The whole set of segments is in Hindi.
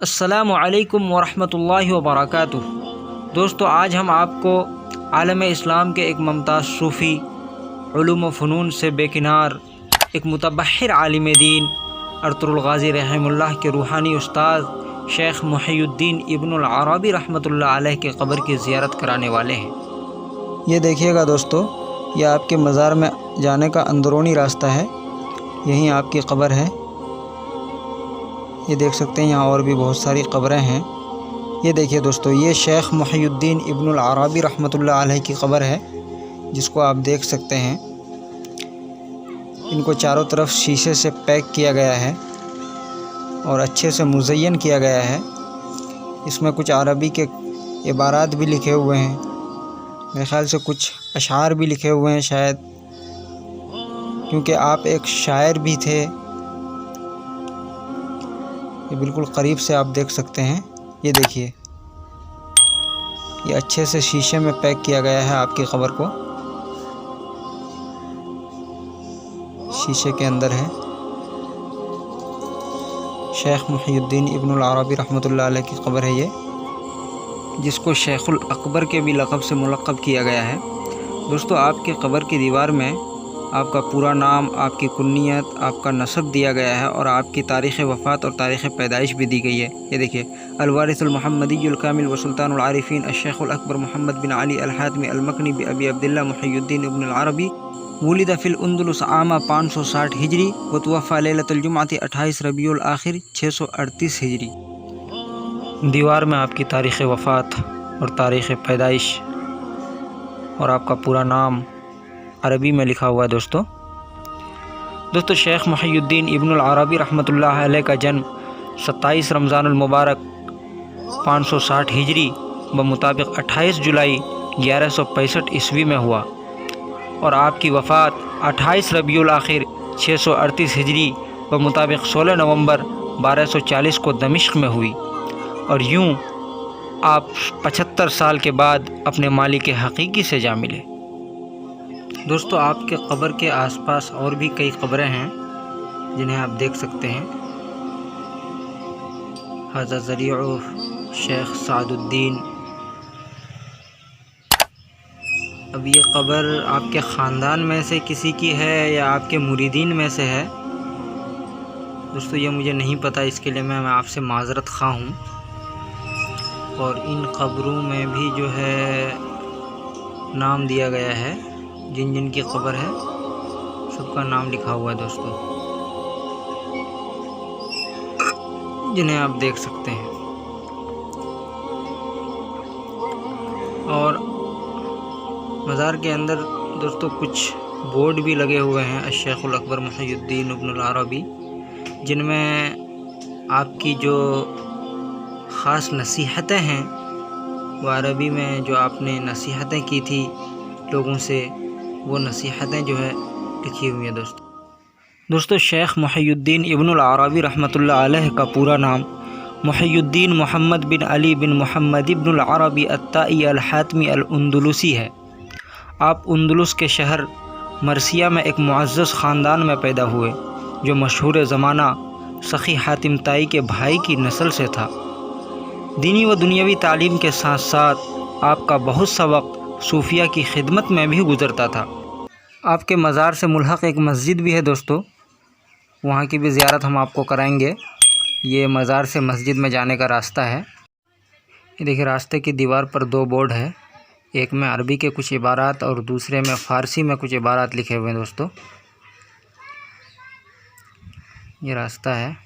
अस्सलामु अलैकुम वरहमतुल्लाहि वबरकातुह। दोस्तों, आज हम आपको आलम इस्लाम के एक मुमताज़ सूफ़ी, उलूम व फ़नून से बेकिनार, एक मुतबहिर आलिम दीन अर्तुग़रुल गाज़ी रहमहुल्लाह के रूहानी उस्ताद शेख मुहियुद्दीन इब्नुल अरबी रहमतुल्लाह अलैह के क़ब्र की ज़ियारत कराने वाले हैं। ये देखिएगा दोस्तों, ये आपके मज़ार में जाने का अंदरूनी रास्ता है। यहीं आपकी क़ब्र है। ये देख सकते हैं, यहाँ और भी बहुत सारी क़ब्रें हैं। ये देखिए दोस्तों, ये शेख मुहियुद्दीन इब्नुल अरबी रहमतुल्लाह अलैह की क़ब्र है, जिसको आप देख सकते हैं। इनको चारों तरफ शीशे से पैक किया गया है और अच्छे से मुज़य्यन किया गया है। इसमें कुछ अरबी के इबारात भी लिखे हुए हैं। मेरे ख़्याल से कुछ अशार भी लिखे हुए हैं शायद, क्योंकि आप एक शायर भी थे। ये बिल्कुल करीब से आप देख सकते हैं। ये देखिए, ये अच्छे से शीशे में पैक किया गया है आपकी क़ब्र को। शीशे के अंदर है। शेख मुहियुद्दीन इब्नुल अरबी रहमतुल्लाह अलैह की क़ब्र है ये, जिसको शेखुल अकबर के भी लक़ब से मुलक़्क़ब किया गया है। दोस्तों, आपकी क़ब्र की दीवार में आपका पूरा नाम, आपकी कुन्नियत, आपका नसब दिया गया है और आपकी तारीख़ वफ़ात और तारीख़ पैदाइश भी दी गई है। ये देखिए, अल-वारिसुल मुहम्मदियुल कामिल व सुल्तानुल आरिफ़ीन अश-शेखुल अकबर मोहम्मद बिन अली अल-हातमी अल-मकनी बि अबी अब्दुल्लाह मुहियुद्दीन इब्नुल अरबी वुलिदा फ़िल अंदलुस आमा 560 हिजरी व तुवफ़ा लैलतुल जुमअती 28 रबीउल आखिर 638 हिजरी। दीवार में आपकी तारीख़ वफ़ात और तारीख़ पैदाइश और आपका पूरा नाम अरबी में लिखा हुआ है। दोस्तों, शेख मुहियुद्दीन इब्नुल अरबी रहमतुल्लाह अलैह का जन्म 27 रमज़ानुल मुबारक 560 हिजरी व मुताबिक 28 जुलाई 1165 ईस्वी में हुआ और आपकी वफ़ात 28 रबीउल आखिर 638 हिजरी व मुताबिक 16 नवंबर 1240 को दमिश्क में हुई। और यूँ आप 75 साल के बाद अपने मालिक हकीकी से जा मिले। दोस्तों, आपके क़ब्र के आसपास और भी कई क़ब्रें हैं, जिन्हें आप देख सकते हैं। हाज़ा ज़रीउ शेख सादुद्दीन। अब ये क़ब्र आपके ख़ानदान में से किसी की है या आपके मुरीदीन में से है, दोस्तों ये मुझे नहीं पता। इसके लिए मैं आपसे माज़रत ख़्वाह हूँ। और इन क़ब्रों में भी जो है नाम दिया गया है, जिन जिन की क़ब्र है सबका नाम लिखा हुआ है दोस्तों, जिन्हें आप देख सकते हैं। और मज़ार के अंदर दोस्तों कुछ बोर्ड भी लगे हुए हैं अश-शेखुल अकबर मुहियुद्दीन इब्नुल अरबी, जिनमें आपकी जो ख़ास नसीहतें हैं, वो अरबी में जो आपने नसीहतें की थी लोगों से, वो नसीहतें जो है लिखी हुई हैं दोस्तों, शेख मुहियुद्दीन इब्नुल अरबी रहमतुल्लाह अलैह का पूरा नाम मुहियुद्दीन मोहम्मद बिन अली बिन मोहम्मद इब्नुल अरबी अत्ताई अल-हातमी अल-अंदलुसी है। आप अंदलुस के शहर मरसिया में एक मुअज़्ज़ज़ ख़ानदान में पैदा हुए, जो मशहूर ज़माना सखी हातिम ताई के भाई की नस्ल से था। दीनी व दुनियावी तालीम के साथ साथ आपका बहुत सा वक्त सूफिया की खिदमत में भी गुज़रता था। आपके मज़ार से मुल्हक़ एक मस्जिद भी है दोस्तों, वहाँ की भी ज़ियारत हम आपको कराएंगे। ये मज़ार से मस्जिद में जाने का रास्ता है। ये देखिए, रास्ते की दीवार पर 2 बोर्ड है, एक में अरबी के कुछ इबारात और दूसरे में फ़ारसी में कुछ इबारात लिखे हुए हैं दोस्तों। ये रास्ता है।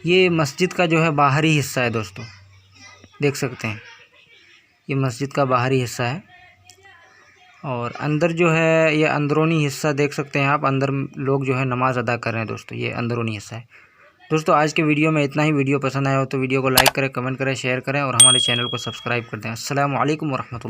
ये मस्जिद का जो है बाहरी हिस्सा है दोस्तों, देख सकते हैं। ये मस्जिद का बाहरी हिस्सा है और अंदर जो है ये अंदरूनी हिस्सा देख सकते हैं आप। अंदर लोग जो है नमाज़ अदा कर रहे हैं दोस्तों, ये अंदरूनी हिस्सा है। दोस्तों, आज के वीडियो में इतना ही। वीडियो पसंद आया हो तो वीडियो को लाइक करें, कमेंट करें, शेयर करें और हमारे चैनल को सब्सक्राइब कर दें। अस्सलामु अलैकुम वरहमतुल्लाह।